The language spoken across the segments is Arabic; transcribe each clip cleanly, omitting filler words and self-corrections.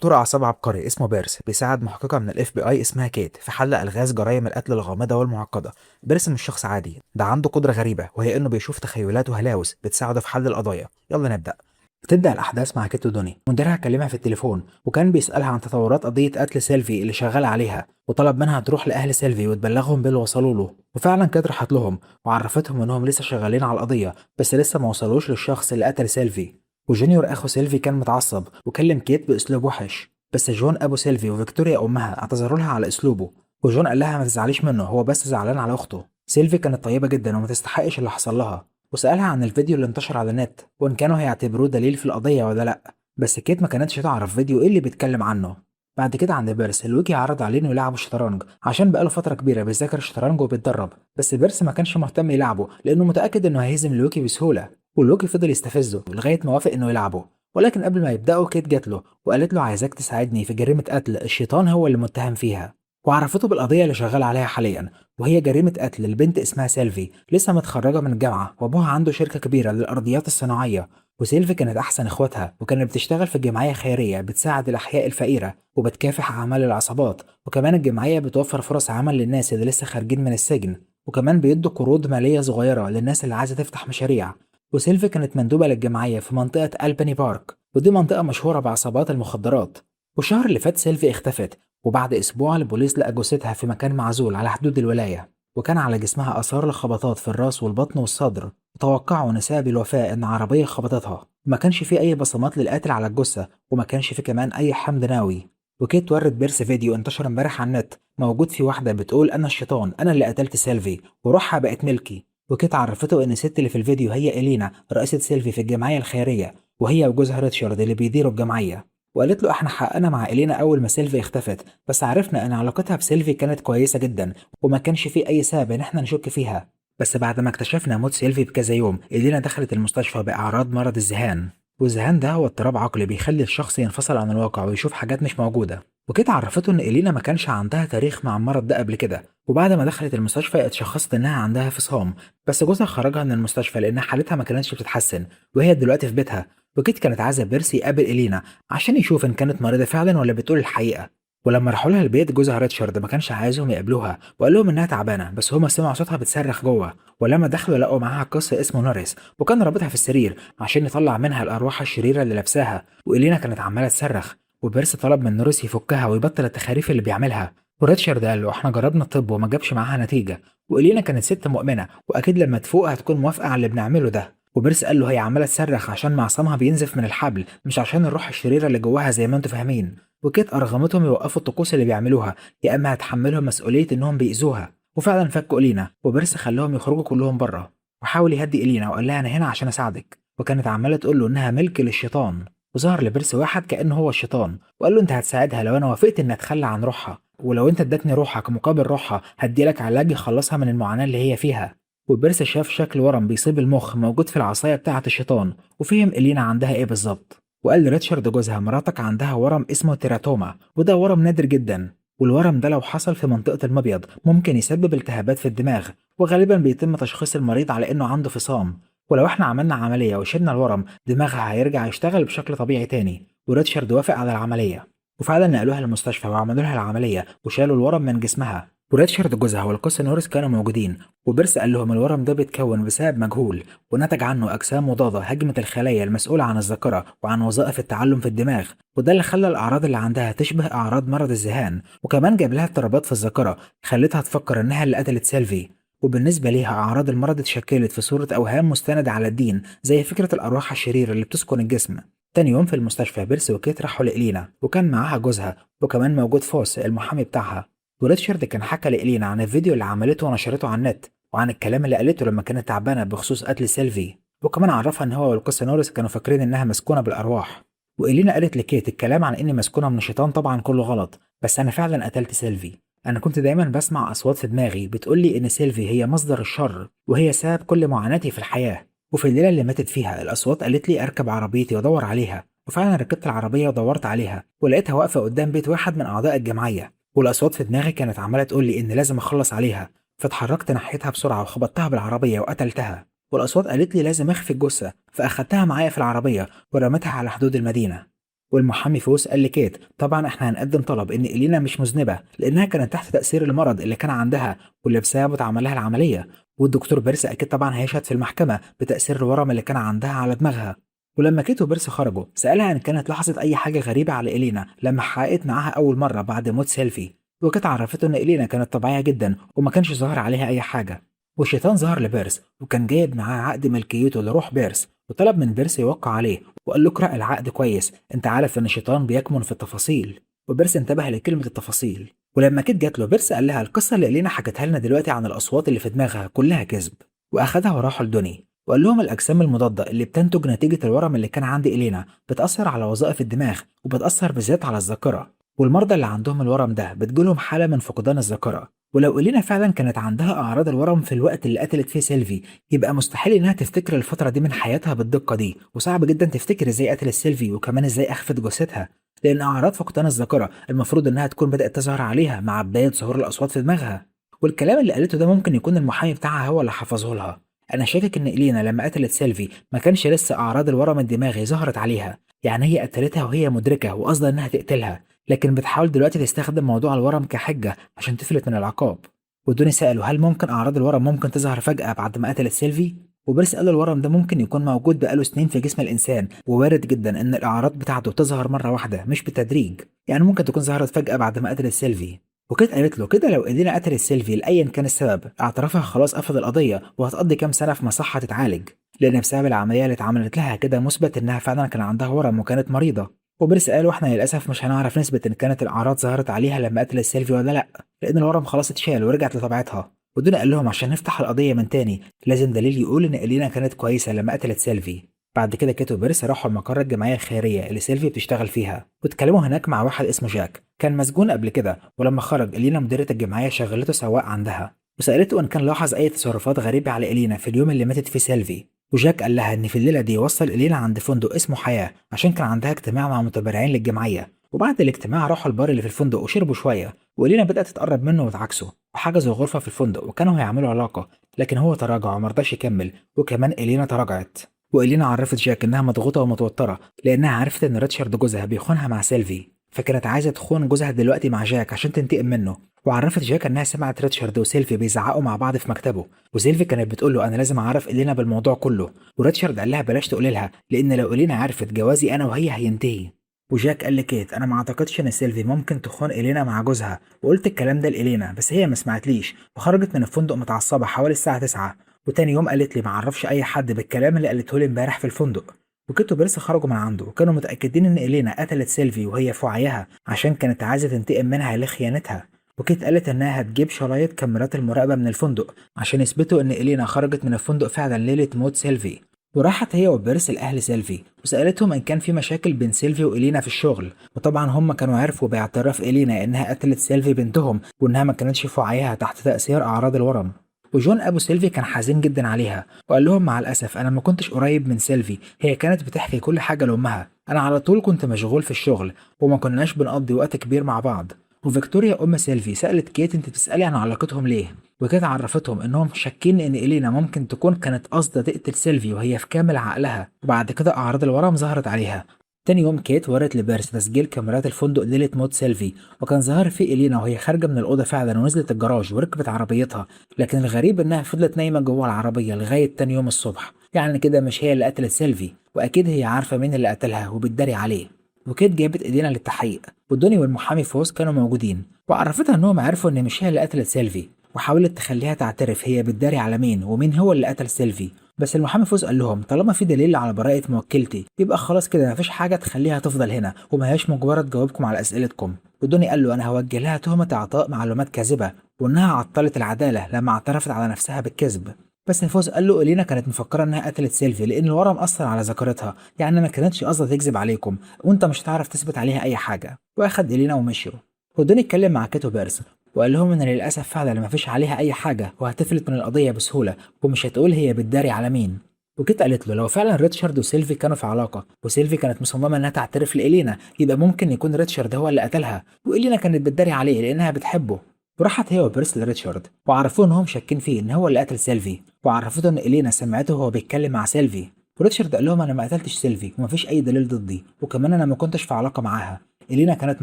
دكتور أعصاب عبقري اسمه بيرس بيساعد محققة من الاف بي اي اسمها كيت في حل ألغاز جرائم القتل الغامضة والمعقدة. بيرس مش شخص عادي، ده عنده قدرة غريبة وهي إنه بيشوف تخيلات وهلاوس بتساعده في حل القضايا. يلا نبدأ. بتبدأ الأحداث مع كيت ودوني، مديرها كلمها في التليفون وكان بيسألها عن تطورات قضية قتل سيلفي اللي شغال عليها، وطلب منها تروح لأهل سيلفي وتبلغهم باللي وصلوا له. وفعلا كانت راحت لهم وعرفتهم إنهم لسه شغالين على القضية، بس لسه ما وصلوش للشخص اللي قتل سيلفي. وجونيور أخو سيلفي كان متعصب وكلم كيت بأسلوب وحش، بس جون ابو سيلفي وفيكتوريا امها اعتذروا لها على اسلوبه. وجون قال لها ما تزعليش منه، هو بس زعلان على اخته. سيلفي كانت طيبه جدا وما تستحقش اللي حصل لها، وسالها عن الفيديو اللي انتشر على النت وان كانوا هيعتبروه دليل في القضيه ولا لا. بس كيت ما كانتش تعرف فيديو ايه اللي بيتكلم عنه. بعد كده عند بيرس، الويكي عرض عليه انه يلعبوا الشطرنج عشان بقاله فتره كبيره بيذاكر الشطرنج وبيتدرب، بس بيرس ما كانش مهتم يلعبه لانه متاكد انه هيهزم الويكي بسهوله. والويكي فضل يستفزه لغايه ما وافق انه يلعبه. ولكن قبل ما يبداوا كيت جات له وقالت له عايزاك تساعدني في جريمة قتل الشيطان هو اللي متهم فيها، وعرفته بالقضية اللي شغال عليها حاليا، وهي جريمة قتل البنت اسمها سيلفي لسه متخرجة من الجامعة وابوها عنده شركة كبيرة للأرضيات الصناعية. وسيلفي كانت أحسن إخواتها وكانت بتشتغل في جمعية خيرية بتساعد الأحياء الفقيرة وبتكافح أعمال العصابات، وكمان الجمعية بتوفر فرص عمل للناس اللي لسه خارجين من السجن، وكمان بيدوا قروض مالية صغيرة للناس اللي عايزة تفتح مشاريع. وسيلفي كانت مندوبة للجمعية في منطقة ألباني بارك، ودي منطقة مشهورة بعصابات المخدرات. والشهر اللي فات سيلفي اختفت، وبعد أسبوع البوليس لقى جثتها في مكان معزول على حدود الولاية، وكان على جسمها آثار لخبطات في الراس والبطن والصدر. وتوقعوا نساء الوفاة إن عربية خبطتها، وما كانش في أي بصمات للقاتل على الجثة، وما كانش في كمان أي حمض نووي. وكيت ورت بيرس فيديو انتشر امبارح على النت موجود فيه واحدة بتقول أنا الشيطان، أنا اللي قتلت سيلفي وروحها بقت ملكي. وكيت عرفته إن الست اللي في الفيديو هي إلينا رئيسة سيلفي في الجمعية الخيرية، وهي وجوزها ريتشارد اللي بيديروا الجمعية. وقالت له احنا حققنا مع إلينا أول ما سيلفي اختفت، بس عرفنا إن علاقتها بسيلفي كانت كويسة جدا وما كانش في أي سبب إن احنا نشك فيها. بس بعد ما اكتشفنا موت سيلفي بكذا يوم، إلينا دخلت المستشفى بأعراض مرض الذهان. والذهان ده هو اضطراب عقلي بيخلي الشخص ينفصل عن الواقع ويشوف حاجات مش موجودة. وكده عرفته إن إلينا ما كانش عندها تاريخ مع المرض ده قبل كده، وبعد ما دخلت المستشفى اتشخصت إنها عندها فصام، بس جوزها خرجها من المستشفى لأن حالتها ما كانتش بتتحسن وهي دلوقتي في بيتها. وكيت كانت عايزة بيرسي يقابل إلينا عشان يشوف إن كانت مريضة فعلا ولا بتقول الحقيقة. ولما راحوا لها البيت جوزها ريتشارد ما كانش عايزهم يقابلوها وقال لهم إنها تعبانة، بس هما سمعوا صوتها بتصرخ جوه. ولما دخلوا لقوا معاها قص اسمه نوريس وكان رابطها في السرير عشان يطلع منها الأرواح الشريرة اللي لابساها. وإلينا كانت عمالة تصرخ، وبيرس طلب من نوريس يفكها ويبطل التخاريف اللي بيعملها. وريتشارد قال له احنا جربنا الطب وما جابش معاها نتيجة، وإلينا كانت ست مؤمنة وأكيد لما تفوق هتكون موافقة على اللي بنعمله ده. وبيرس قال له هي عماله تصرخ عشان معصمها بينزف من الحبل، مش عشان الروح الشريره اللي جواها زي ما انتوا فاهمين. وكيت ارغمتهم يوقفوا الطقوس اللي بيعملوها، يا اما هتحملهم مسؤوليه انهم بيأذوها. وفعلا فكوا الينا، وبيرس خلاهم يخرجوا كلهم بره، وحاول يهدي الينا وقال لها انا هنا عشان اساعدك. وكانت عماله تقول له انها ملك للشيطان. وظهر لبيرس واحد كانه هو الشيطان وقال له انت هتساعدها لو انا وافقت اني اتخلى عن روحها، ولو انت ادتني روحك مقابل روحها هديلك علاج يخلصها من المعاناه اللي هي فيها. وبيرس شاف شكل ورم بيصيب المخ موجود في العصاية بتاعة الشيطان، وفهم إلينا عندها إيه بالظبط. وقال لريتشارد جوزها مراتك عندها ورم اسمه تيراتوما، وده ورم نادر جدا، والورم ده لو حصل في منطقة المبيض ممكن يسبب التهابات في الدماغ، وغالبا بيتم تشخيص المريض على إنه عنده فصام. ولو احنا عملنا عملية وشلنا الورم دماغها هيرجع يشتغل بشكل طبيعي تاني. وريتشارد وافق على العملية، وفعلا نقلوها للمستشفى وعملوا لها العملية وشالوا الورم من جسمها. وريتشارد جوزها والقس نورس كانوا موجودين، وبيرس قال لهم الورم ده بيتكون بسبب مجهول ونتج عنه أجسام مضادة هاجمت الخلايا المسؤولة عن الذاكرة وعن وظائف التعلم في الدماغ، وده اللي خلى الأعراض اللي عندها تشبه أعراض مرض الذهان، وكمان جاب لها اضطرابات في الذاكرة خلتها تفكر إنها اللي قتلت سيلفي. وبالنسبة ليها أعراض المرض اتشكلت في صورة أوهام مستندة على الدين زي فكرة الأرواح الشريرة اللي بتسكن الجسم. تاني يوم في المستشفى بيرس وكيت راحوا لإلينا وكان معاها جوزها وكمان موجود فوس المحامي بتاعها. وريتشارد كان حكى لإلينا عن الفيديو اللي عملته ونشرته على النت وعن الكلام اللي قالته لما كانت تعبانة بخصوص قتل سيلفي، وكمان عرفها ان هو والقس نورس كانوا فاكرين انها مسكونة بالارواح. وإلينا قالت لكيت الكلام عن اني مسكونة من الشيطان طبعا كله غلط، بس انا فعلا قتلت سيلفي. انا كنت دايما بسمع اصوات في دماغي بتقولي ان سيلفي هي مصدر الشر وهي سبب كل معاناتي في الحياة. وفي الليلة اللي ماتت فيها الاصوات قالت لي اركب عربيتي وادور عليها، وفعلا ركبت العربية ودورت عليها ولقيتها واقفة قدام بيت واحد من اعضاء الجمعية، والاصوات في دماغي كانت عمالة تقول لي ان لازم اخلص عليها. فاتحركت ناحيتها بسرعة وخبطتها بالعربية وقتلتها. والأصوات قالت لي لازم أخفي الجثة، فأخدتها معايا في العربية ورميتها على حدود المدينة. والمحامي فوس قال لكيت طبعا احنا هنقدم طلب ان إلينا مش مذنبة لأنها كانت تحت تأثير المرض اللي كان عندها واللي بسببه اتعمل لها العملية، والدكتور بيرس أكيد طبعا هيشهد في المحكمة بتأثير الورم اللي كان عندها على دماغها. ولما كيت وبيرس خرجوا سألها إن كانت لاحظت أي حاجة غريبة على إلينا لما حققت معاها أول مرة بعد موت سيلفي، وكانت عرفته إن إلينا كانت طبيعية جدا وما كانش ظاهر عليها أي حاجة. والشيطان ظهر لبيرس وكان جايب معاه عقد ملكيته لروح بيرس وطلب من بيرس يوقع عليه وقال له اقرأ العقد كويس، انت عارف ان الشيطان بيكمن في التفاصيل. وبيرس انتبه لكلمة التفاصيل. ولما كيت جات له بيرس قال لها القصة اللي إلينا حكتها لنا دلوقتي عن الأصوات اللي في دماغها كلها كذب، وأخدها وراحوا لدوني وقال لهم الأجسام المضادة اللي بتنتج نتيجة الورم اللي كان عند إلينا بتأثر على وظائف الدماغ وبتأثر بالذات على الذاكرة، والمرضى اللي عندهم الورم ده بتجيلهم حالة من فقدان الذاكرة. ولو إلينا فعلا كانت عندها أعراض الورم في الوقت اللي قتلت فيه سيلفي يبقى مستحيل إنها تفتكر الفترة دي من حياتها بالدقة دي، وصعب جدا تفتكر إزاي قتلت سيلفي وكمان إزاي أخفت جثتها، لأن أعراض فقدان الذاكرة المفروض إنها تكون بدأت تظهر عليها مع بداية ظهور الأصوات في دماغها. والكلام اللي قالته ده ممكن يكون المحامي بتاعها هو اللي حفظه لها. أنا شاكك إن إلينا لما قتلت سيلفي ما كانش لسه أعراض الورم الدماغي ظهرت عليها، يعني هي قتلتها وهي مدركة وقصدها إنها تقتلها، لكن بتحاول دلوقتي تستخدم موضوع الورم كحجة عشان تفلت من العقاب. ودوني سأله هل ممكن أعراض الورم ممكن تظهر فجأة بعد ما قتلت سيلفي؟ وبرس قال الورم ده ممكن يكون موجود بقاله سنين في جسم الإنسان، ووارد جدا إن الأعراض بتاعته تظهر مرة واحدة مش بالتدريج، يعني ممكن تكون ظهرت فجأة بعد ما قتلت سيلفي. وكيت قالت له كده لو إيدينا قتلت سيلفي لأيا كان السبب اعترافها خلاص قفل القضية وهتقضي كام سنة في مصحة تتعالج، لأن بسبب العملية اللي اتعملت لها كده مثبت إنها فعلا كان عندها ورم وكانت مريضة. وبرس قال واحنا للأسف مش هنعرف نثبت إن كانت الأعراض ظهرت عليها لما قتلت سيلفي ولا لأ، لأن الورم خلاص اتشال ورجعت لطبيعتها. ودون قال لهم عشان نفتح القضية من تاني لازم دليل يقول إن إلينا كانت كويسة لما قتلت سيلفي. بعد كده كيت وبيرس راحوا المقر الجمعية الخيرية اللي سيلفي بتشتغل فيها واتكلموا هناك مع واحد اسمه جاك كان مسجون قبل كده، ولما خرج إلينا مديرة الجمعية شغلته سواق عندها وسألته إن كان لاحظ أي تصرفات غريبة على إلينا في اليوم اللي ماتت فيه سيلفي. وجاك قال لها إن في الليلة دي وصل إلينا عند فندق اسمه حياة عشان كان عندها اجتماع مع متبرعين للجمعية، وبعد الاجتماع راحوا البار اللي في الفندق وشربوا شوية، وإلينا بدأت تتقرب منه وتعاكسه وحجزوا غرفة في الفندق وكانوا هيعملوا علاقة، لكن هو تراجع ومرضاش يكمل، وكمان إلينا تراجعت. وإلينا عرفت جاك إنها مضغوطة ومتوترة لأنها عرفت إن ريتشارد جوزها بيخونها مع سيلفي، فكانت عايزة تخون جوزها دلوقتي مع جاك عشان تنتقم منه. وعرفت جاك إنها سمعت ريتشارد وسيلفي بيزعقوا مع بعض في مكتبه، وسيلفي كانت بتقول له أنا لازم أعرف إلينا بالموضوع كله، وريتشارد قال لها بلاش تقولي لها لأن لو إلينا عرفت جوازي أنا وهي هينتهي. وجاك قال لكيت انا ما اعتقدش ان سيلفي ممكن تخون إلينا مع جوزها، وقلت الكلام ده لإلينا بس هي ما سمعتليش وخرجت من الفندق متعصبة حوالي الساعة 9، وتاني يوم قالت لي ما اعرفش اي حد بالكلام اللي قالته لي امبارح في الفندق. وكيت وبيرس خرجوا من عنده وكانوا متأكدين ان إلينا قتلت سيلفي وهي في وعيها عشان كانت عايزة تنتقم منها لخيانتها. وكيت قالت انها هتجيب شرايط كاميرات المراقبة من الفندق عشان يثبتوا ان إلينا خرجت من الفندق فعلا ليلة موت سيلفي. وراحت هي وبيرس لأهل سيلفي وسألتهم إن كان في مشاكل بين سيلفي وإلينا في الشغل، وطبعا هم كانوا عرفوا باعتراف إلينا إنها قتلت سيلفي بنتهم وإنها ما كانتش في وعيها تحت تأثير أعراض الورم. وجون أبو سيلفي كان حزين جدا عليها وقال لهم مع الأسف أنا ما كنتش قريب من سيلفي، هي كانت بتحكي كل حاجة لأمها، أنا على طول كنت مشغول في الشغل وما كناش بنقضي وقت كبير مع بعض. وفيكتوريا أم سيلفي سألت كيت أنت بتسألي عن علاقتهم ليه؟ وكيت عرفتهم انهم شاكين ان إلينا ممكن تكون كانت قاصده تقتل سيلفي وهي في كامل عقلها، وبعد كده اعراض الورم ظهرت عليها. تاني يوم كيت ورت لبيرس تسجيل كاميرات الفندق ليله موت سيلفي، وكان ظهر فيه إلينا وهي خارجه من الاوضه فعلا ونزلت الجراج وركبت عربيتها، لكن الغريب انها فضلت نايمه جوه العربيه لغايه تاني يوم الصبح، يعني كده مش هي اللي قتلت سيلفي، واكيد هي عارفه مين اللي قتلها وبتداري عليه. وكيت جابت إيدينا للتحقيق ودوني والمحامي فوز كانوا موجودين وعرفتها انهم عرفوا ان مش هي اللي قتلت سيلفي، وحاولت تخليها تعترف هي بتداري على مين ومين هو اللي قتل سيلفي، بس المحامي فوز قال لهم طالما في دليل على براءة موكلتي يبقى خلاص كده مفيش حاجة تخليها تفضل هنا وما هياش مجبرة تجاوبكم على أسئلتكم. ودوني قال له أنا هوجه لها تهمة إعطاء معلومات كاذبة وإنها عطلت العدالة لما اعترفت على نفسها بالكذب. بس فوز قال له إلينا كانت مفكرة إنها قتلت سيلفي لأن الورم أثر على ذاكرتها، يعني ما كانتش قصدها تكذب عليكم وأنت مش هتعرف تثبت عليها أي حاجة، وأخد إلينا ومشيوا. ودوني اتكلم مع كيتو بيرس وقال لهم ان للاسف فعلا ما فيش عليها اي حاجه وهتفلت من القضيه بسهوله ومش هتقول هي بتداري على مين. وكيت قالت له لو فعلا ريتشارد وسيلفي كانوا في علاقه وسيلفي كانت مصممه انها تعترف لإلينا يبقى ممكن يكون ريتشارد هو اللي قتلها وإلينا كانت بتداري عليه لانها بتحبه. وراحت هي وبيرس لريتشارد وعرفوه انهم شاكين فيه ان هو اللي قتل سيلفي، وعرفته ان إلينا سمعته وهو بيتكلم مع سيلفي. وريتشارد قال لهم انا ما قتلتش سيلفي ومفيش اي دليل ضدي، وكمان انا ما كنتش في علاقه معاها. إلينا كانت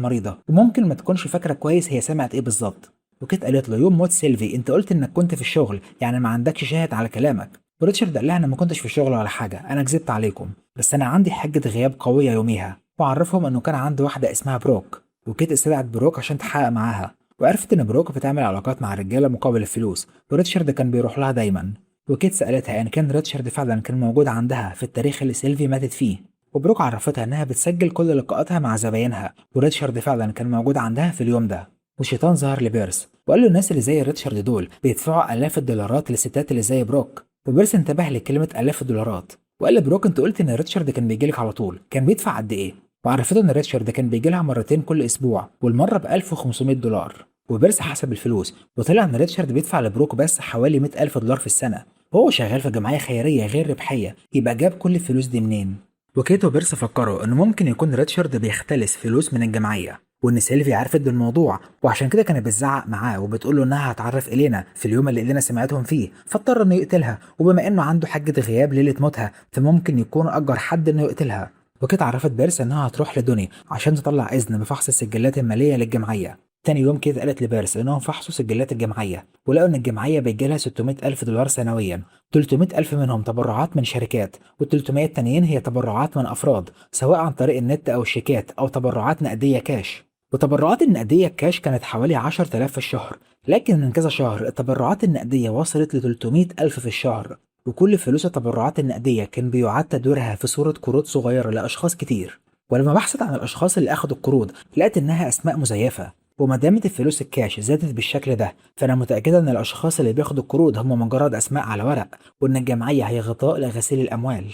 مريضه وممكن ما تكونش فاكره كويس هي سمعت ايه بالظبط. وكيت قالت له يوم موت سيلفي انت قلت انك كنت في الشغل، يعني ما عندكش شاهد على كلامك. وريتشارد قال لها انا ما كنتش في الشغل ولا حاجه، انا كذبت عليكم، بس انا عندي حجه غياب قويه يوميها. وعرفهم انه كان عنده واحده اسمها بروك. وكيت استدعت بروك عشان تحقق معاها، وعرفت ان بروك بتعمل علاقات مع الرجاله مقابل الفلوس، وريتشارد كان بيروح لها دايما. وكيت سالتها ان كان ريتشارد فعلا كان موجود عندها في التاريخ اللي سيلفي ماتت فيه. وبروك عرفتها انها بتسجل كل لقاءاتها مع زباينها، وريتشارد فعلا كان موجود عندها في اليوم ده. والشيطان ظهر لبيرس وقال له الناس اللي زي ريتشارد دول بيدفعوا آلاف الدولارات للستات اللي زي بروك. وبيرس انتبه لكلمة آلاف الدولارات وقال لبروك انت قلت ان ريتشارد كان بيجيلك على طول، كان بيدفع قد ايه؟ وعرفته ان ريتشارد كان بيجيلها مرتين كل اسبوع والمرة ب 1500 دولار. وبيرس حسب الفلوس وطلع ان ريتشارد بيدفع لبروك بس حوالي 100,000 دولار في السنة، وهو شغال في جمعية خيرية غير ربحية، يبقى جاب كل الفلوس دي منين؟ وكيت وبيرس فكروا انه ممكن يكون ريتشارد بيختلس فلوس من الجمعية، وان سيلفي عرفت بالموضوع وعشان كده كانت بتزعق معاه وبتقول له انها هتعرف إلينا في اليوم اللي إلينا سمعتهم فيه، فاضطر انه يقتلها، وبما انه عنده حجة غياب ليلة موتها فممكن يكون اجر حد انه يقتلها. وكيت عرفت بيرس انها هتروح لدوني عشان تطلع اذن بفحص السجلات المالية للجمعية. تاني يوم كيت قالت لبيرس انهم فحصوا سجلات الجمعية ولقوا ان الجمعية بيجيلها 600,000 دولار سنويا، 300,000 منهم تبرعات من شركات وال300 التانيين هي تبرعات من افراد سواء عن طريق النت او الشيكات او تبرعات نقدية كاش. وتبرعات النقدية الكاش كانت حوالي 10,000 في الشهر، لكن من كذا شهر التبرعات النقدية وصلت ل 300,000 في الشهر. وكل فلوس التبرعات النقدية كان بيعاد تدويرها في صورة قروض صغيرة لأشخاص كتير. ولما بحثت عن الأشخاص اللي أخدوا القروض لقيت إنها أسماء مزيفة. وما دامت الفلوس الكاش زادت بالشكل ده فأنا متأكدة إن الأشخاص اللي بياخدوا القروض هم مجرد أسماء على ورق، وإن الجمعية هي غطاء لغسيل الأموال.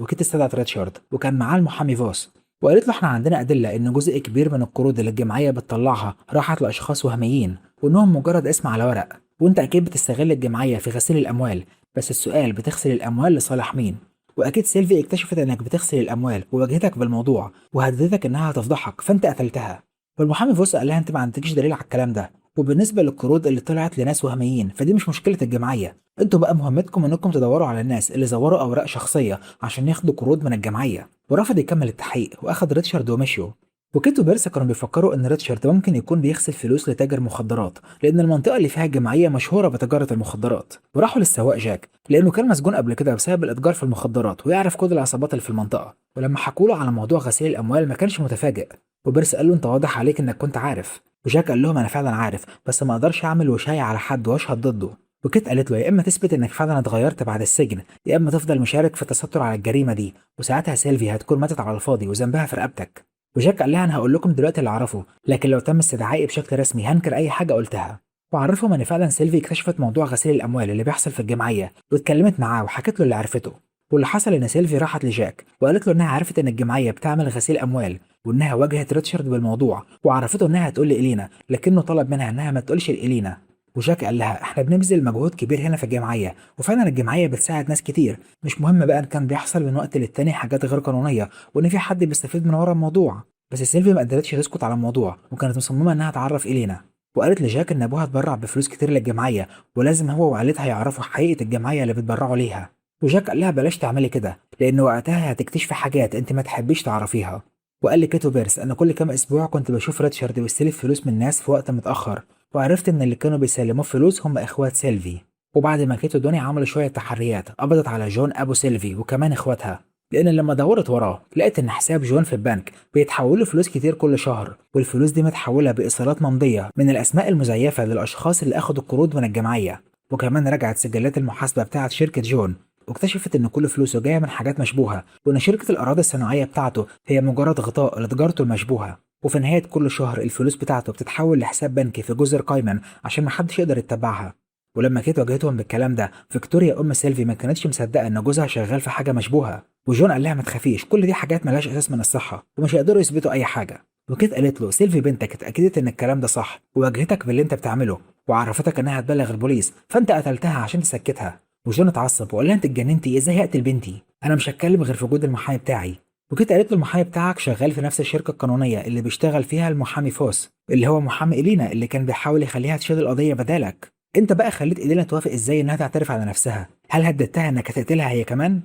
وكيت استدعت ريتشارد وكان معاه المحامي فوس وقالت له احنا عندنا أدلة إن جزء كبير من القروض اللي الجمعية بتطلعها راحت لأشخاص وهميين وإنهم مجرد اسم على ورق، وأنت أكيد بتستغل الجمعية في غسيل الأموال، بس السؤال بتغسل الأموال لصالح مين؟ وأكيد سيلفي اكتشفت إنك بتغسل الأموال وواجهتك بالموضوع وهددتك إنها هتفضحك فأنت قتلتها. والمحامي فوس قال لها أنت ما عندكيش دليل على الكلام ده، وبالنسبة للقروض اللي طلعت لناس وهميين فدي مش مشكلة الجمعية، انتوا بقى مهمتكم انكم تدوروا على الناس اللي زوروا اوراق شخصية عشان ياخدوا قروض من الجمعية. ورفض يكمل التحقيق واخد ريتشارد ومشيوا. وكيت وبيرس كانوا بيفكروا ان ريتشارد ممكن يكون بيغسل فلوس لتاجر مخدرات لان المنطقة اللي فيها الجمعية مشهورة بتجارة المخدرات، وراحوا للسواق جاك لانه كان مسجون قبل كده بسبب الاتجار في المخدرات ويعرف كل العصابات اللي في المنطقة. ولما حكوا له على موضوع غسيل الاموال ما كانش متفاجئ، وبيرس قال له انت واضح عليك انك كنت عارف. وجاك قال لهم انا فعلا عارف بس ما اقدرش اعمل وشاية على حد واشهد ضده. وكيت قالت له يا اما تثبت انك فعلا اتغيرت بعد السجن يا اما تفضل مشارك في التستر على الجريمه دي، وساعتها سيلفي هتكون ماتت على الفاضي وذنبها في رقبتك. وجاك قال لها انا هقول لكم دلوقتي اللي اعرفه، لكن لو تم استدعائي بشكل رسمي هنكر اي حاجه قلتها. وعرفهم ان فعلا سيلفي اكتشفت موضوع غسيل الاموال اللي بيحصل في الجمعيه واتكلمت معاه وحكت له اللي عرفته. واللي حصل ان سيلفي راحت لجاك وقالت له انها عرفت ان الجمعيه بتعمل غسيل اموال وانها واجهت ريتشارد بالموضوع وعرفته انها هتقول لإلينا، لكنه طلب منها انها ما تقولش لإلينا. وجاك قال لها احنا بنبذل مجهود كبير هنا في الجمعيه وفعلا الجمعيه بتساعد ناس كتير، مش مهم بقى ان كان بيحصل من وقت للتاني حاجات غير قانونيه وان في حد بيستفيد من ورا الموضوع. بس سيلفي ما قدرتش تسكت على الموضوع وكانت مصممه انها تعرف إلينا. وقالت لجاك ان ابوها اتبرع بفلوس كتير للجمعيه ولازم هو وعيلتها يعرفوا حقيقه الجمعيه اللي بتبرعوا ليها. وجاك قال لها بلاش تعملي كده لان وقتها هتكتشفي حاجات انت ما تحبيش تعرفيها. وقال لكيتو بيرس انا كل كام اسبوع كنت بشوف ريتشارد بيستلف فلوس من ناس في وقت متاخر، وعرفت ان اللي كانوا بيسلموه فلوس هم اخوات سيلفي. وبعد ما كيتو ودوني عملوا شويه تحريات قبضت على جون ابو سيلفي وكمان اخواتها، لان لما دورت وراه لقيت ان حساب جون في البنك بيتحول له فلوس كتير كل شهر، والفلوس دي متحوله بايصالات ممضيه من الاسماء المزيفه للاشخاص اللي اخدوا القروض من الجمعيه. وكمان رجعت سجلات المحاسبه بتاعه شركه جون واكتشفت ان كل فلوسه جايه من حاجات مشبوهه وان شركه الاراضي الصناعيه بتاعته هي مجرد غطاء لتجارته المشبوهه. وفي نهايه كل شهر الفلوس بتاعته بتتحول لحساب بنكي في جزر كايمان عشان محدش يقدر يتبعها. ولما كيت واجهتهم بالكلام ده فيكتوريا ام سيلفي ما كانتش مصدقه ان جوزها شغال في حاجه مشبوهه، وجون قال لها ما تخافيش كل دي حاجات ملهاش اساس من الصحه ومش هيقدروا يثبتوا اي حاجه. وكيت قالت له سيلفي بنتك اتاكدت ان الكلام ده صح وواجهتك باللي انت بتعمله وعرفتك انها هتبلغ البوليس فانت قتلتها عشان تسكتها. وجون اتعصب وقال لها انت اتجننتي ازاي هقتل بنتي، انا مش هتكلم غير في وجود المحامي بتاعي. وكيت قالت له المحامي بتاعك شغال في نفس الشركه القانونيه اللي بيشتغل فيها المحامي فوس اللي هو محامي إلينا اللي كان بيحاول يخليها تشيل القضيه بدالك. انت بقى خليت إلينا توافق ازاي انها تعترف على نفسها؟ هل هددتها انك هتقتلها هي كمان؟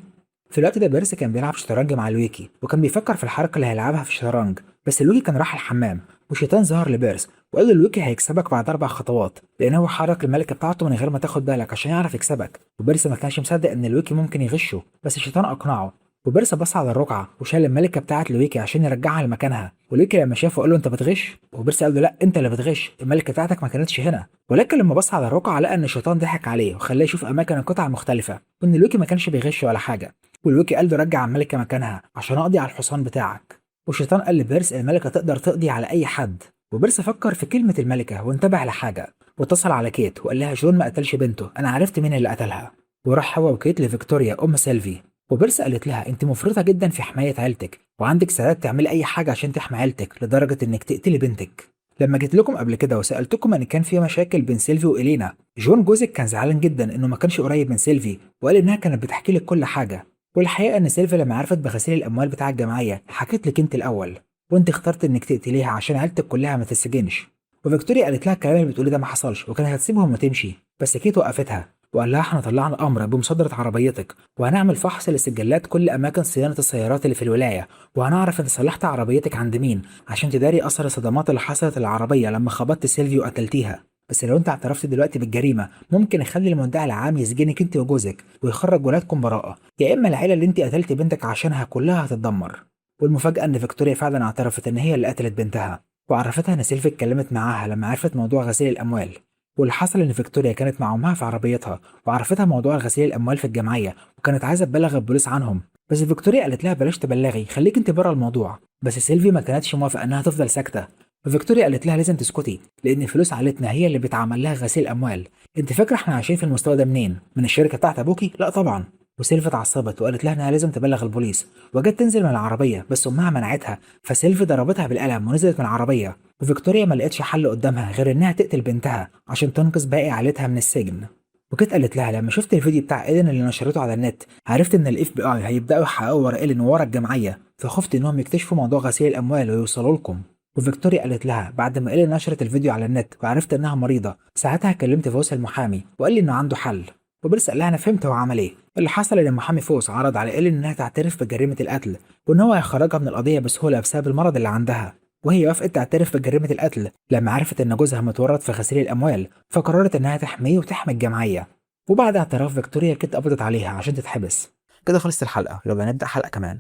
في الوقت ده بيرس كان بيلعب شطرنج مع لويكي، وكان بيفكر في الحركة اللي هيلعبها في الشطرنج، بس لويكي كان راح الحمام، والشيطان ظهر لبيرس وقال له لويكي هيكسبك بعد 4 خطوات، لأن هو حرك الملكة بتاعته من غير ما تاخد بالك عشان يعرف يكسبك. وبيرس ما كانش مصدق إن لويكي ممكن يغشه، بس الشيطان أقنعه. وبيرس بص على الرقعة وشال الملكة بتاعت لويكي عشان يرجعها لمكانها، ولويكي لما شافه قال له أنت بتغش، وبيرس قال له لا أنت اللي بتغش، الملكة بتاعتك ما كانتش هنا. ولكن لما بص على الرقعة لقى إن الشيطان ضحك عليه وخلاه يشوف أماكن القطع المختلفة، وإن لويكي ما كانش بيغش ولا حاجة. ولويكي قال له رجع الملكة مكانها عشان أقضي على الحصان بتاعك. والشيطان قال لبيرس الملكة تقدر تقضي على أي حد. وبيرس فكر في كلمة الملكة وانتبه لحاجة، واتصل على كيت وقال لها جون ما قتلش بنته، أنا عرفت مين اللي قتلها. وراح هو وكيت لفيكتوريا أم سيلفي، وبيرس قالت لها أنت مفرطة جدا في حماية عيلتك، وعندك استعداد تعملي أي حاجة عشان تحمي عيلتك لدرجة إنك تقتلي بنتك. لما جيت لكم قبل كده وسألتكم إن كان في مشاكل بين سيلفي وإلينا، جون جوزك كان زعلان جدا إنه ما كانش قريب من سيلفي، وقال إنها كانت بتحكي لك كل حاجة. والحقيقة إن سيلفي لما عرفت بغسيل الأموال بتاع الجمعية حكيت لك أنت الأول، وأنت اخترت إنك تقتليها عشان عيلتك كلها ما تتسجنش. وفيكتوريا قالت لها الكلام اللي بتقوليه ده ما حصلش، وكانت هتسيبهم وتمشي، بس كيت وقفتها وقال لها احنا طلعنا امر بمصادره عربيتك، وهنعمل فحص لسجلات كل اماكن صيانه السيارات اللي في الولايه، وهنعرف انت صلحت عربيتك عند مين عشان تداري اثر الصدمات اللي حصلت للعربيه لما خبطت سيلفي وقتلتيها. بس لو انت اعترفت دلوقتي بالجريمه ممكن يخلي المدعي العام يسجنك انت وجوزك ويخرج ولادكم براءه، يا اما العيله اللي انت قتلت بنتك عشانها كلها هتتدمر. والمفاجاه ان فيكتوريا فعلا اعترفت ان هي اللي قتلت بنتها، وعرفتها ان سيلفي اتكلمت معاها لما عرفت موضوع غسيل الاموال. واللي حصل ان فيكتوريا كانت مع امها في عربيتها وعرفتها موضوع غسيل الاموال في الجمعيه، وكانت عايزه تبلغ البوليس عنهم، بس فيكتوريا قالت لها بلاش تبلغي، خليك انت بره الموضوع. بس سيلفي ما كانتش موافقه انها تفضل ساكته، ففيكتوريا قالت لها لازم تسكتي لان فلوس عائلتنا هي اللي بيتعمل لها غسيل اموال. انت فاكره احنا عايشين في المستوى ده منين؟ من الشركه بتاعت ابوكي؟ لا طبعا. وسيلفي اتعصبت وقالت لها انها لازم تبلغ البوليس، وجت تنزل من العربيه بس امها منعتها، فسيلفي ضربتها بالقلم ونزلت من العربيه. وفيكتوريا ما لقتش حل قدامها غير انها تقتل بنتها عشان تنقذ باقي عائلتها من السجن. وكيت قالت لها لما شفت الفيديو بتاع ايلين اللي نشرته على النت عرفت ان الاف بي اي هيبداوا يحققوا ورا ايلين وورا الجمعيه، فخفت انهم يكتشفوا موضوع غسيل الاموال ويوصلوا لكم. وفيكتوريا قالت لها بعد ما ايلين نشرت الفيديو على النت وعرفت انها مريضه ساعتها كلمت فوس المحامي وقال لي انه عنده حل. وبيرس قال لها انا فهمت هو عمل ايه. اللي حصل ان المحامي فوس عرض على ايلين انها تعترف بجريمه القتل، وان هو هيخرجها من القضيه بسهوله بسبب المرض اللي عندها، وهي وافقت تعترف بجريمة القتل لما عرفت إن جوزها متورط في غسيل الأموال، فقررت إنها تحميه وتحمي الجمعية. وبعد اعتراف فيكتوريا كيت قبضت عليها عشان تتحبس. كده خلصت الحلقة، يلا نبدأ حلقة كمان.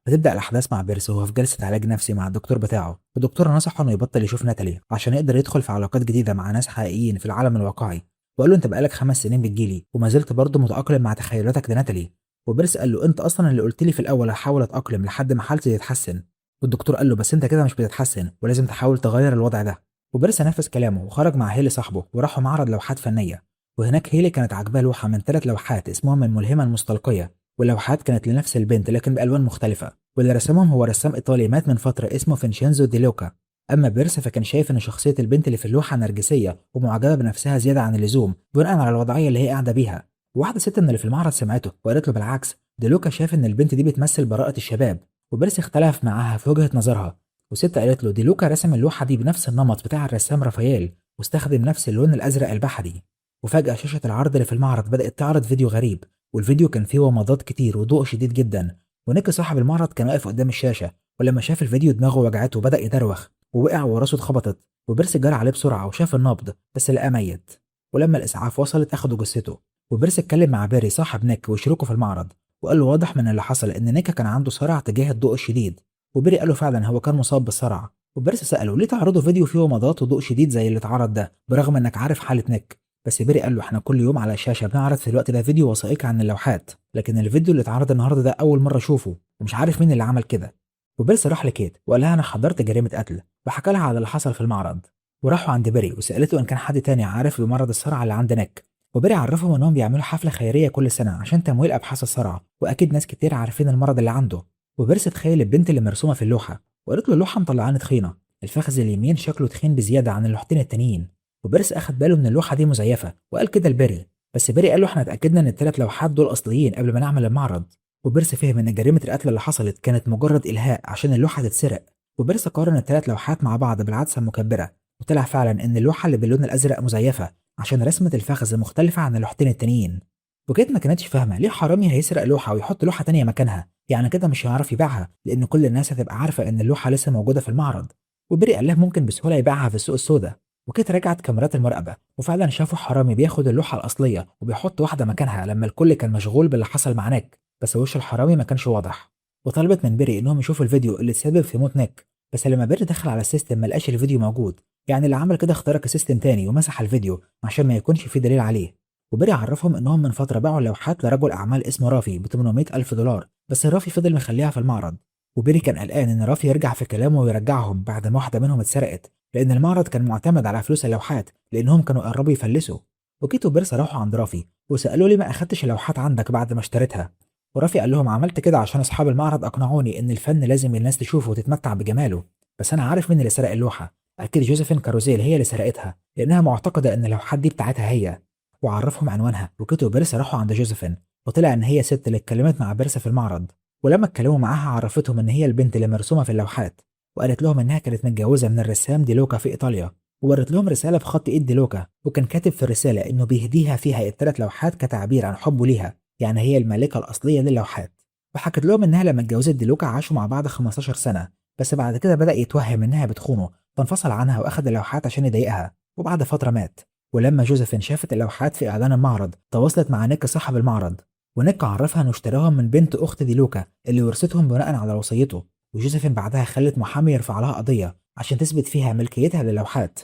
بتبدأ الأحداث مع بيرس وهو في جلسة علاج نفسي مع الدكتور بتاعه، والدكتور نصحه إنه يبطل يشوف ناتالي عشان يقدر يدخل في علاقات جديدة مع ناس حقيقيين في العالم الواقعي، وقال له أنت بقالك 5 سنين بتجيلي وما زلت برضه متأقلم مع تخيلاتك لناتالي. وبيرس قال له أنت أصلا اللي قلت لي في الأول هحاول أتأقلم لحد ما حالتي تتحسن. والدكتور قال له بس انت كده مش بتتحسن ولازم تحاول تغير الوضع ده. وبيرس نفذ كلامه وخرج مع هيلي صاحبه وراحوا معرض لوحات فنيه، وهناك هيلي كانت عاجباه لوحه من 3 لوحات اسمهم الملهمه المستلقيه، واللوحات كانت لنفس البنت لكن بالوان مختلفه، واللي رسمهم هو رسام ايطالي مات من فتره اسمه فينشينزو دي لوكا. اما بيرس فكان شايف ان شخصيه البنت اللي في اللوحه نرجسيه ومعجبه بنفسها زياده عن اللزوم بناء على الوضعيه اللي هي قاعده بيها. واحده ست من اللي في المعرض سمعته وقالت له بالعكس دي لوكا شاف ان البنت دي بتمثل براءه الشباب، وبيرس اختلف معاها في وجهه نظرها. وست قالت له دي لوكا رسم اللوحة دي بنفس النمط بتاع الرسام رافائيل واستخدم نفس اللون الأزرق البحري. وفجأة شاشة العرض اللي في المعرض بدأت تعرض فيديو غريب، والفيديو كان فيه ومضات كتير وضوء شديد جدا، ونيك صاحب المعرض كان واقف قدام الشاشة، ولما شاف الفيديو دماغه وجعته وبدأ يدروخ ووقع وراسه اتخبطت، وبيرس جرى عليه بسرعة وشاف النبض بس لقاه ميت. ولما الإسعاف وصلت أخدوا جثته، وبيرس اتكلم مع باري صاحب نيك وشريكه في المعرض، وقال له واضح من اللي حصل إن نيك كان عنده صرع تجاه الضوء الشديد، وبيري قال له فعلا هو كان مصاب بالصرع. وبيرس سأله ليه تعرضوا فيديو فيه ومضات وضوء شديد زي اللي اتعرض ده برغم انك عارف حالة نيك؟ بس بيري قال له احنا كل يوم على الشاشة بنعرض في الوقت ده فيديو وثائقي عن اللوحات، لكن الفيديو اللي اتعرض النهارده ده أول مرة أشوفه ومش عارف مين اللي عمل كده. وبيرس راح لكيت وقال لها انا حضرت جريمة قتل، وحكى لها على اللي حصل في المعرض. وراحوا عند بيري وسألته ان كان حد تاني عارف بمرض الصرع اللي عند نيك، وبيري عرفهم انهم بيعملوا حفلة خيرية كل سنة عشان تمويل ابحاث الصرع، واكيد ناس كتير عارفين المرض اللي عنده. وبيرس تخيل البنت اللي مرسومة في اللوحة وقالت له اللوحة مطلعاني تخينة، الفخذ اليمين شكله تخين بزيادة عن اللوحتين التانيين. وبيرس أخد باله إن اللوحة دي مزيفة وقال كده لبيري، بس بيري قال له احنا اتأكدنا إن ال3 لوحات دول أصليين قبل ما نعمل المعرض. وبيرس فهم إن جريمة القتل اللي حصلت كانت مجرد إلهاء عشان اللوحة تتسرق. وبيرس قارن ال3 لوحات مع بعض بالعدسة المكبرة، وطلع فعلا إن اللوحة اللي باللون الأزرق مزيفة عشان رسمة الفخذ مختلفة عن اللوحتين التانيين. وكيت ما كانتش فاهمة ليه حرامي هيسرق لوحة ويحط لوحة تانية مكانها، يعني كده مش هيعرف يبيعها لأن كل الناس هتبقى عارفة إن اللوحة لسه موجودة في المعرض. وبيري قال لها ممكن بسهولة يبيعها في السوق السوداء. وكيت رجعت كاميرات المراقبة وفعلا شافوا حرامي بياخد اللوحة الأصلية وبيحط واحدة مكانها لما الكل كان مشغول باللي حصل مع نيك، بس وش الحرامي ما كانش واضح. وطلبت من بيري إنهم يشوفوا الفيديو اللي تسبب في موت نيك، بس لما بيري دخل على السيستم ما لقاش الفيديو موجود، يعني اللي عمل كده اخترق السيستم تاني ومسح الفيديو عشان ما يكونش في دليل عليه. وبيري عرفهم انهم من فتره باعوا لوحات لرجل اعمال اسمه رافي ب 800 الف دولار، بس رافي فضل مخليها في المعرض. وبيري كان قلقان ان رافي يرجع في كلامه ويرجعهم بعد ما واحده منهم اتسرقت، لان المعرض كان معتمد على فلوس اللوحات لانهم كانوا قربوا يفلسوا. وكيت وبيرسا راحوا عند رافي وسالوه ليه ما اخدتش اللوحات عندك بعد ما اشتريتها. ورافي قال لهم عملت كده عشان اصحاب المعرض اقنعوني ان الفن لازم الناس تشوفه وتتمتع بجماله، بس انا عارف مين اللي سرق اللوحه. اكيد جوزيفين كاروزيل هي اللي سرقتها لانها معتقده ان اللوحات دي بتاعتها هي. وعرفهم عنوانها. وكيتو وبيرسا راحوا عند جوزيفين وطلع ان هي ست اللي اتكلمت مع بيرسا في المعرض. ولما اتكلموا معاها عرفتهم ان هي البنت اللي مرسومه في اللوحات، وقالت لهم انها كانت متجوزه من الرسام دي لوكا في ايطاليا. وورت لهم رساله بخط ايد دي لوكا وكان كاتب في الرساله انه بيهديها فيها الثلاث لوحات كتعبير عن حبه ليها، يعني هي المالكه الاصليه للوحات. وحكت لهم انها لما اتجوزت دي لوكا عاشوا مع بعض 15 سنه، بس بعد كده بدأ يتوهم انها بتخونه فانفصل عنها واخد اللوحات عشان يضايقها، وبعد فتره مات. ولما جوزيفين شافت اللوحات في اعلان المعرض تواصلت مع نيك صاحب المعرض، ونيك عرفها انه اشتراهم من بنت اخت دي لوكا اللي ورثتهم بناء على وصيته. وجوزيفين بعدها خلت محامي يرفع لها قضيه عشان تثبت فيها ملكيتها للوحات.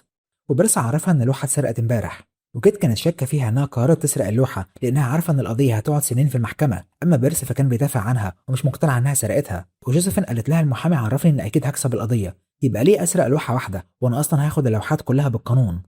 وبرسا عرفها ان اللوحه اتسرقت امبارح، وكيت كانت شاكه فيها انها قررت تسرق اللوحه لانها عارفه ان القضيه هتقعد سنين في المحكمه، اما بيرسا فكان بيدافع عنها ومش مقتنع انها سرقتها. وجوزيفين قالت لها المحامي عرفني ان اكيد هكسب القضيه، يبقى ليه اسرق لوحه واحده وانا اصلا هاخد اللوحات كلها بالقانون.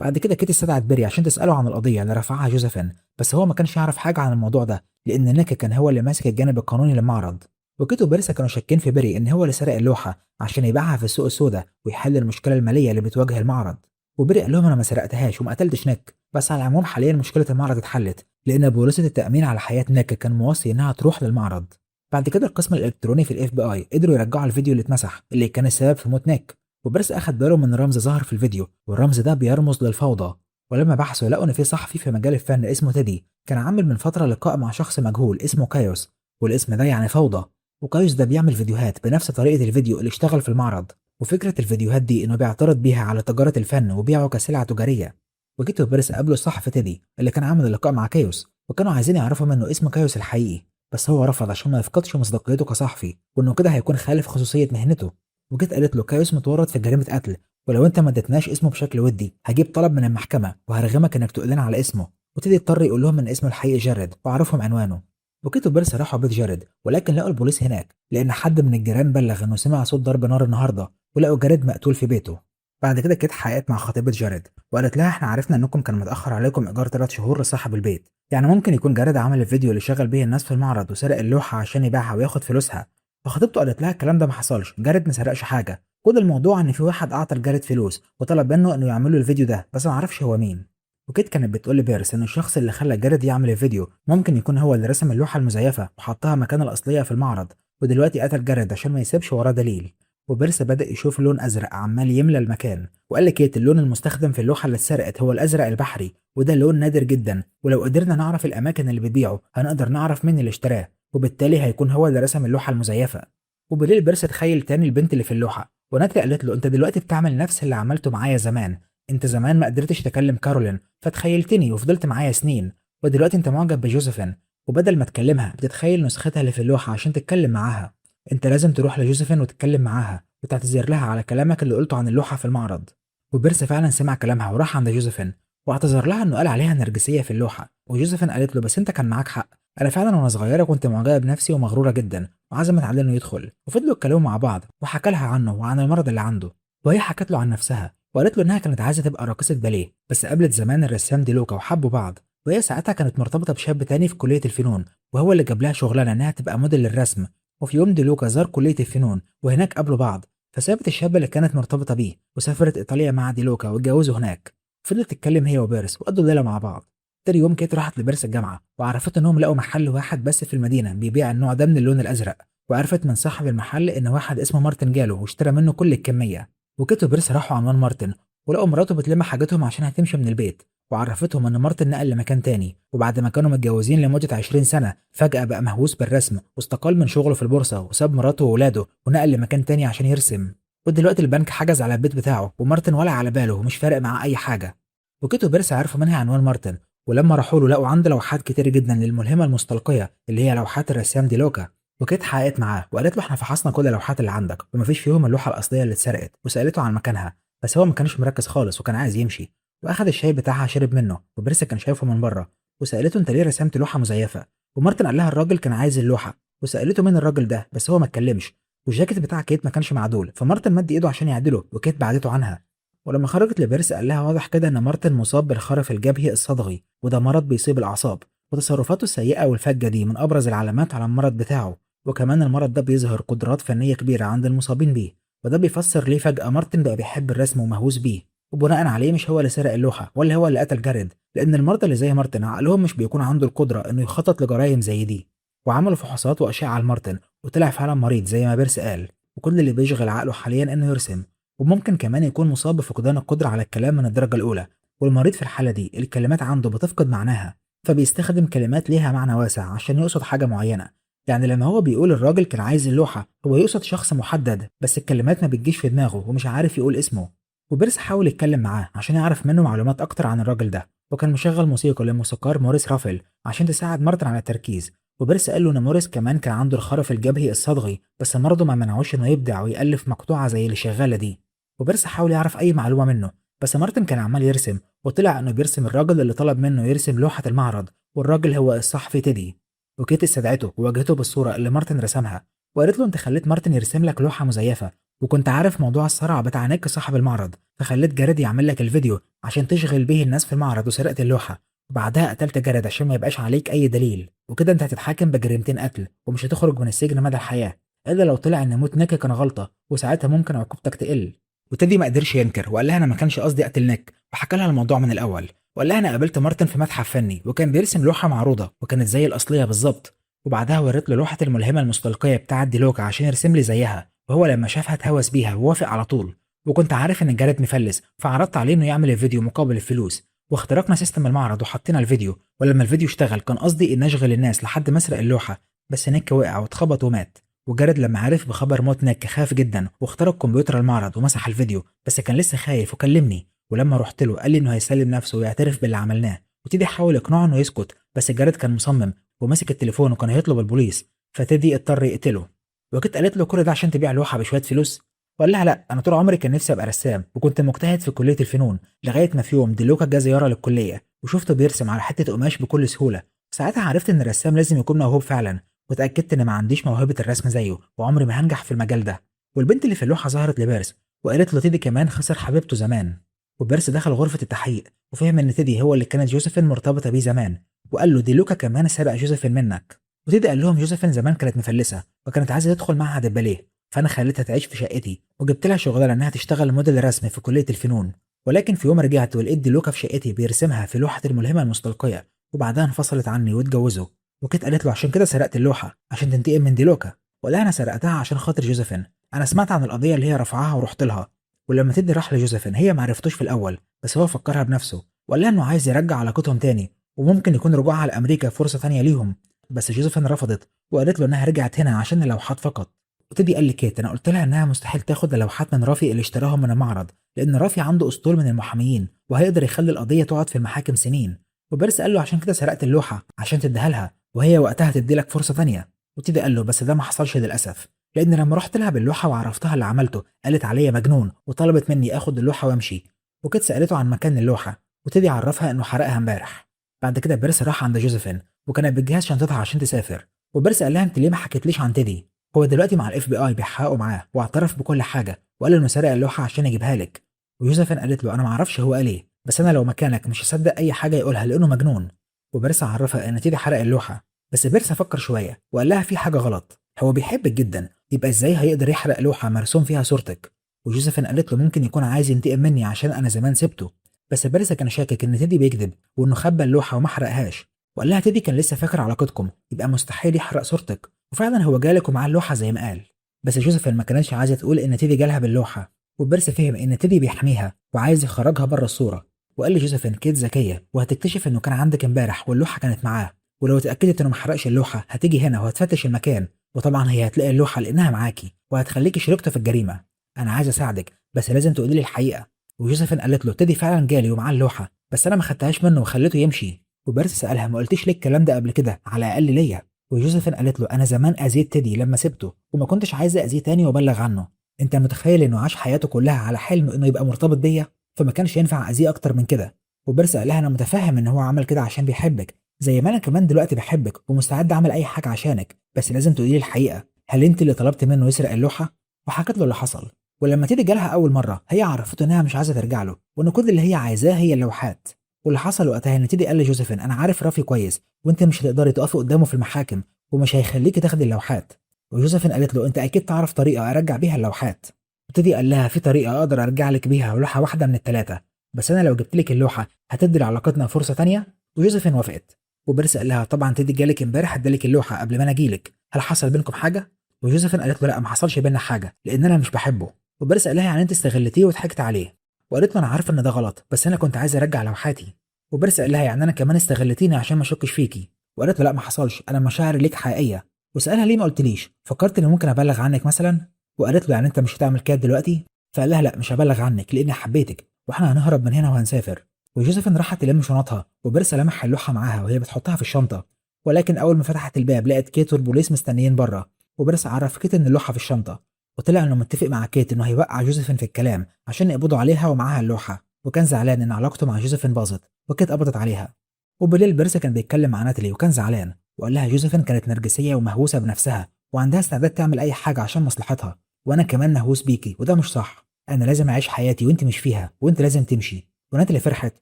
بعد كده كيت استدعت بيري عشان تساله عن القضيه اللي رفعها جوزيفين، بس هو ما كانش يعرف حاجه عن الموضوع ده لان نيك كان هو اللي ماسك الجانب القانوني للمعرض. وكيت وبيرسا كانوا شاكين في بيري ان هو اللي سرق اللوحه عشان يبيعها في السوق السوداء ويحل المشكله الماليه اللي بتواجه المعرض. وبيري قال لهم انا ما سرقتهاش وما قتلتش نيك، بس على العموم حاليا مشكله المعرض اتحلت لان بوليصه التامين على حياه نيك كان موصي انها تروح للمعرض. بعد كده القسم الالكتروني في الاف بي اي قدروا يرجعوا الفيديو اللي اتمسح اللي كان السبب في موت نيك. وبرس اخد باله من رمز ظهر في الفيديو والرمز ده بيرمز للفوضى. ولما بحثوا لقوا ان في صحفي في مجال الفن اسمه تيدي كان عامل من فتره لقاء مع شخص مجهول اسمه كايوس، والاسم ده يعني فوضى. وكايوس ده بيعمل فيديوهات بنفس طريقه الفيديو اللي اشتغل في المعرض، وفكره الفيديوهات دي انه بيعترض بيها على تجاره الفن وبيعه كسلعه تجاريه. وكيت وبرس قابلوا الصحفي تيدي اللي كان عامل اللقاء مع كايوس وكانوا عايزين يعرفوا منه اسم كايوس الحقيقي، بس هو رفض عشان ما يفقدش مصداقيته كصحفي وانه كده هيكون خالف خصوصيه مهنته. وجيت قالت له كايوس متورط في جريمه قتل، ولو انت ما اديتناش اسمه بشكل ودي هجيب طلب من المحكمه وهرغمك انك تقول لنا على اسمه. وتيدي اضطر يقول لهم ان اسمه الحقيقي جارد وعرفهم عنوانه. وكيت وبيرس راحوا بيت جارد ولكن لقوا البوليس هناك لان حد من الجيران بلغ انه سمع صوت ضرب نار النهارده، ولقوا جارد مقتول في بيته. بعد كده كيت حققت مع خطيبه جارد وقالت لها احنا عرفنا انكم كان متاخر عليكم ايجار 3 شهور لصاحب البيت، يعني ممكن يكون جارد عمل الفيديو اللي شغل بيه الناس في المعرض وسرق اللوحه عشان يبيعها وياخد فلوسها. فخطيبته قالت لها الكلام ده ما حصلش، جارد ما سرقش حاجه، كل الموضوع ان في واحد اعطى لجارد فلوس وطلب منه انه يعمل له الفيديو ده بس ما عرفش هو مين. وكيت كانت بتقول لبيرس ان الشخص اللي خلى جارد يعمل الفيديو ممكن يكون هو اللي رسم اللوحه المزيفه وحطها مكان الاصليه في المعرض، ودلوقتي قتل جارد عشان ما يسيبش وراه دليل. وبيرس بدأ يشوف لون ازرق عمال يملى المكان، وقال لكيت اللون المستخدم في اللوحه اللي اتسرقت هو الازرق البحري، وده لون نادر جدا، ولو قدرنا نعرف الاماكن اللي بتبيعه هنقدر نعرف مين اللي اشتراه، وبالتالي هيكون هو اللي رسم اللوحه المزيفه. وبالليل بيرس تخيل تاني البنت اللي في اللوحه، وناتري قالت له انت دلوقتي بتعمل نفس اللي عملته معايا زمان، انت زمان ما قدرتش تكلم كارولين فتخيلتني وفضلت معايا سنين، ودلوقتي انت معجب بجوزيفين وبدل ما تكلمها بتتخيل نسختها اللي في اللوحه عشان تتكلم معاها. انت لازم تروح لجوزيفين وتتكلم معاها وتعتذر لها على كلامك اللي قلته عن اللوحه في المعرض. وبيرس فعلا سمع كلامها وراح عند جوزيفين واعتذر لها انه قال عليها نرجسيه في اللوحه، وجوزيفين قالت له بس انت كان معاك حق، انا فعلا وانا صغيره كنت معجبه بنفسي ومغروره جدا وعزمت عليه انه يدخل. وفضلوا يتكلموا مع بعض وحكى لها عنه وعن المرض اللي عنده، وهي حكت له عن نفسها وقالت له انها كانت عايزه تبقى راقصه باليه بس قابلت زمان الرسام دي لوكا وحبوا بعض، وهي ساعتها كانت مرتبطه بشاب تاني في كليه الفنون وهو اللي جاب لها شغلانه انها تبقى موديل للرسم. وفي يوم دي لوكا زار كليه الفنون وهناك قابلوا بعض، فسابت الشاب اللي كانت مرتبطه بيه وسافرت ايطاليا مع دي لوكا واتجوزوا هناك. فضلت تتكلم هي وبيرس وقضوا الليله مع بعض. تاني يوم كيت راحت لبيرس الجامعه وعرفت انهم لقوا محل واحد بس في المدينه بيبيع النوع ده من اللون الازرق، وعرفت من صاحب المحل ان واحد اسمه مارتن جاله واشترى منه كل الكميه. وكيت وبيرس راحوا عنوان مارتن ولقوا مراته بتلم حاجتهم عشان هتمشي من البيت، وعرفتهم ان مارتن نقل لمكان تاني، وبعد ما كانوا متجوزين لمدة 20 سنة فجأة بقى مهووس بالرسم واستقال من شغله في البورصة وساب مراته وولاده ونقل لمكان تاني عشان يرسم. ودلوقتي البنك حجز على البيت بتاعه ومارتن ولا على باله ومش فارق معاه اي حاجة. وكيت وبيرس عرفوا منها عنوان مارتن، ولما راحوا له لقوا عنده لوحات كتير جدا للملهمة المستلقية اللي هي لوحات الرسام دي لوكا. وكيت حققت معاه وقالت له احنا فحصنا كل اللوحات اللي عندك ومفيش فيهم اللوحة الأصلية اللي اتسرقت، وسألته عن مكانها بس هو ما كانش مركز خالص وكان عايز يمشي. واخد الشاي بتاعها شرب منه وبريسا كان شايفه من بره، وسالته انت ليه رسمت لوحه مزيفه. ومارتن قال لها الراجل كان عايز اللوحه، وسالته مين الراجل ده بس هو ما اتكلمش. والجاكيت بتاع كيت ما كانش معدول فمارتن مد ايده عشان يعدله وكيت بعدته عنها. ولما خرجت لبريسا قال لها واضح كده ان مارتن مصاب بالخرف الجبهي الصدغي وده مرض بيصيب الاعصاب، وتصرفاته السيئه والفجه دي من ابرز العلامات على المرض بتاعه. وكمان المرض ده بيظهر قدرات فنيه كبيره عند المصابين بيه، وده بيفسر ليه فجاه مارتن بقى بيحب الرسم ومهووس بيه. وبناء عليه مش هو اللي سرق اللوحه ولا هو اللي قتل جاريد، لان المرضى اللي زي مارتن عقلهم مش بيكون عنده القدره انه يخطط لجرائم زي دي. وعملوا فحوصات واشعه لمارتن وطلع فعلا مريض زي ما بيرس قال، وكل اللي بيشغل عقله حاليا انه يرسم. وممكن كمان يكون مصاب بفقدان القدره على الكلام من الدرجه الاولى، والمريض في الحاله دي الكلمات عنده بتفقد معناها، فبيستخدم كلمات ليها معنى واسع عشان يقصد حاجه معينه. يعني لما هو بيقول الراجل كان عايز اللوحه هو يقصد شخص محدد بس الكلمات ما بتجيش في دماغه ومش عارف يقول اسمه. وبيرس حاول يتكلم معاه عشان يعرف منه معلومات أكتر عن الراجل ده، وكان مشغل موسيقى للموسيقار موريس رافل عشان تساعد مارتن على التركيز. وبيرس قال له إن موريس كمان كان عنده الخرف الجبهي الصدغي بس مرضه ما منعوش إنه يبدع ويألف مقطوعة زي اللي شغالة دي. وبيرس حاول يعرف أي معلومة منه بس مارتن كان عمال يرسم، وطلع إنه بيرسم الراجل اللي طلب منه يرسم لوحة المعرض، والراجل هو الصحفي تيدي. وكيت استدعته وواجهته بالصورة اللي مارتن رسمها وقالت له أنت خليت مارتن يرسم لك لوحة مزيفة، وكنت عارف موضوع الصرع بتاع نيك صاحب المعرض فخليت جاريد يعمل لك الفيديو عشان تشغل بيه الناس في المعرض وسرقت اللوحة، وبعدها قتلت جاريد عشان ما يبقاش عليك اي دليل، وكده انت هتتحاكم بجريمتين قتل ومش هتخرج من السجن مدى الحياة الا لو طلع ان موت نيك كان غلطة وساعتها ممكن عقوبتك تقل. وتدي ما قدرش ينكر وقال لها انا ما كانش قصدي اقتل نيك، وحكى لها الموضوع من الاول، وقال لها انا قابلت مارتن في متحف فني وكان بيرسم لوحة معروضة وكانت زي الاصلية بالظبط، وبعدها وريت له لوحة الملهمة المستلقية بتاعت دي لوكا عشان يرسم لي زيها، وهو لما شافها اتهوس بيها ووافق على طول. وكنت عارف ان جاريد مفلس فعرضت عليه انه يعمل الفيديو مقابل الفلوس، واخترقنا سيستم المعرض وحطينا الفيديو، ولما الفيديو اشتغل كان قصدي ان اشغل الناس لحد ما اسرق اللوحه، بس نيك وقع واتخبط ومات. وجاريد لما عرف بخبر موت نيك خاف جدا واخترق كمبيوتر المعرض ومسح الفيديو، بس كان لسه خايف وكلمني، ولما رحت له قال لي انه هيسلم نفسه ويعترف باللي عملناه. وتيدي حاول يقنعه انه يسكت بس جاريد كان مصمم ومسك التليفون وكان هيطلب البوليس، فتيدي اضطر يقتله. وكنت قالت له كل ده عشان تبيع لوحه بشويه فلوس؟ وقال لها لا انا طول عمري كان نفسي ابقى رسام وكنت مجتهد في كليه الفنون، لغايه ما في يوم دلوكا جه زياره للكليه وشفته بيرسم على حته قماش بكل سهوله، ساعتها عرفت ان الرسام لازم يكون موهوب فعلا، واتاكدت ان ما عنديش موهبه الرسم زيه وعمري ما هنجح في المجال ده. والبنت اللي في اللوحه ظهرت لبيرس وقالت له تيدي كمان خسر حبيبته زمان. وبيرس دخل غرفه التحقيق وفهم ان تيدي هو اللي كانت جوزيفين مرتبطه بيه زمان، وقال له دي لوكا كمان سرق جوزيفين منك. وتيدي قال لهم جوزيفين زمان كانت مفلسه وكانت عايزه تدخل معهد الباليه، فانا خليتها تعيش في شقتي وجبت لها شغلانه انها تشتغل موديل رسم في كليه الفنون. ولكن في يوم رجعت ولقيت دي لوكا في شقتي بيرسمها في لوحه الملهمه المستلقيه، وبعدها انفصلت عني واتجوزوا. وكيت قالت له عشان كده سرقت اللوحه عشان تنتقم من دي لوكا، ولا انا سرقتها عشان خاطر جوزيفين، انا سمعت عن القضيه اللي هي رفعها ورحت لها. ولما تدي راح لجوزيفين هي ما عرفتوش في الاول بس هو فكرها بنفسه وقال لها انه عايز يرجع علاقتهم تاني وممكن يكون رجوعها لامريكا فرصه تانيه ليهم، بس جوزيفين رفضت وقالت له انها رجعت هنا عشان اللوحات فقط. وتدي قال لي كيت انا قلت لها انها مستحيل تاخد اللوحات من رافي اللي اشتراهم من المعرض، لان رافي عنده اسطول من المحاميين وهيقدر يخلي القضيه تقعد في المحاكم سنين. وبيرس قال له عشان كده سرقت اللوحه عشان تديها لها وهي وقتها تدي لك فرصه ثانيه. وتدي قال له بس ده ما حصلش للاسف، لان لما رحت لها باللوحه وعرفتها اللي عملته قالت عليا مجنون وطلبت مني اخد اللوحه وامشي. وكيت سالته عن مكان اللوحه وتدي عرفها انه حرقها امبارح. بعد كده بيرس راح عند جوزيفين وكانت بتجهز شنطتها عشان تسافر، وبيرس قال لها انت ليه ما حكيتليش عن تيدي؟ هو دلوقتي مع الاف بي اي بيحققوا معاه واعترف بكل حاجه وقال انه سرق اللوحه عشان يجيبها لك. ويوسفين قالت له انا ما اعرفش هو قال ايه بس انا لو مكانك مش هصدق اي حاجه يقولها لانه مجنون. وبيرسا عرفها ان تيدي حرق اللوحه، بس بيرسا فكر شويه وقال لها في حاجه غلط، هو بيحبك جدا يبقى ازاي هيقدر يحرق لوحه مرسوم فيها صورتك؟ وجوزيفين قالت له ممكن يكون عايز ينتقم مني عشان انا زمان سبته، بس بيرسا كان شاكك ان تيدي بيكذب وانه خبى اللوحه وما حرقهاش، وقال لها تيدي كان لسه فاكر علاقتكم يبقى مستحيل يحرق صورتك، وفعلا هو جالك ومعاه اللوحه زي ما قال. بس جوزيفين ما كانتش عايزه تقول ان تيدي جالها باللوحه، وبيرسا فهم ان تيدي بيحميها وعايز يخرجها بره الصوره، وقال لجوزيفين كيت ذكيه وهتكتشف انه كان عندك امبارح واللوحه كانت معاه، ولو اتاكدت انه ما حرقش اللوحه هتيجي هنا وهتفتش المكان، وطبعا هي هتلاقي اللوحه لانها معاكي وهتخليكي شريكته في الجريمه. انا عايز اساعدك بس لازم تقولي لي الحقيقه. وجوزيفين قالت له تيدي فعلا جالي ومعاه اللوحه بس انا ما خدتهاش منه وخليته يمشي. وبيرسي سالها ما قلتيش ليه الكلام ده قبل كده على الاقل ليا. وجوزيفين قالت له انا زمان اذيت تيدي لما سبته وما كنتش عايزه اذيه تاني وابلغ عنه. انت متخيل انه عاش حياته كلها على حلم انه يبقى مرتبط بيا، فما كانش ينفع اذيه اكتر من كده. وبيرسي قال لها انا متفهم ان هو عمل كده عشان بيحبك زي ما انا كمان دلوقتي بحبك ومستعد اعمل اي حاجه عشانك، بس لازم تقولي لي الحقيقه، هل انت اللي طلبت منه يسرق اللوحه؟ وحكت له اللي حصل. ولما تيدي جالها اول مره هي عرفته انها مش عايزه ترجع له وان كل اللي هي عايزاه هي اللوحات. واللي حصل وقتها ان تيدي قال لجوزيفين انا عارف رافي كويس وانت مش هتقدري تقفي قدامه في المحاكم ومش هيخليكي تاخدي اللوحات. وجوزيفين قالت له انت اكيد تعرف طريقه ارجع بيها اللوحات. وتيدي قال لها في طريقه اقدر ارجع لك بيها لوحه واحده من الثلاثه، بس انا لو جبت لك اللوحه هتدي لعلاقتنا فرصه تانية. وجوزيفين وافقت. وبيرسي قال لها طبعا تيدي جالك امبارح ادالك اللوحه قبل ما انا اجيلك، هل حصل بينكم حاجه؟ وجوزيفين قالت له لا ما حصلش بينا حاجه لان انا مش بحبه. وبيرسي قال لها يعني انت استغلتيه وضحكت عليه. وقالت له انا عارفه ان ده غلط بس انا كنت عايزه ارجع لوحاتي. وبيرسي قال لها يعني انا كمان استغلتيني عشان ما اشكش فيكي. وقالت له لا ما حصلش انا مشاعري ليك حقيقيه. وسالها ليه ما قلتليش، فكرت اني ممكن ابلغ عنك مثلا؟ وقالت له يعني انت مش هتعمل كده دلوقتي؟ فقال لها لا مش هبلغ عنك لاني حبيتك واحنا هنهرب من هنا وهنسافر. وجوزيفين راحت تلم شنطها وبيرسي لمح اللوحه معاها وهي بتحطها في الشنطه، ولكن اول ما فتحت الباب لقت كيت والبوليس مستنيين بره. وبيرسي عرف كيت ان اللوحه في الشنطه، وطلع انه متفق مع كيت انه هيوقع جوزيفين في الكلام عشان يقبضوا عليها ومعاها اللوحه، وكان زعلان ان علاقته مع جوزيفين باظت وكيت قبضت عليها. وبالليل بيرسي كان بيتكلم مع ناتالي وكان زعلان وقال لها جوزيفين كانت نرجسيه ومهووسه بنفسها وعندها استعداد تعمل اي حاجه عشان مصلحتها، وانا كمان مهووس بيكي وده مش صح، انا لازم اعيش حياتي وانت مش فيها وانت لازم تمشي. وناتالي فرحت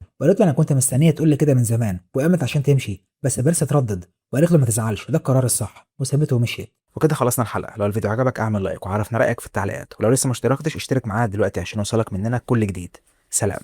وقالت له انا كنت مستنيه تقول لي كده من زمان، وقامت عشان تمشي بس بيرسي اتردد وقالت له ما تزعلش ده القرار الصح وسابته ومشيت. وكده خلصنا الحلقه. لو الفيديو عجبك اعمل لايك وعرفنا رايك في التعليقات، ولو لسه ما اشتركتش اشترك معانا دلوقتي عشان يوصلك مننا كل جديد. سلام.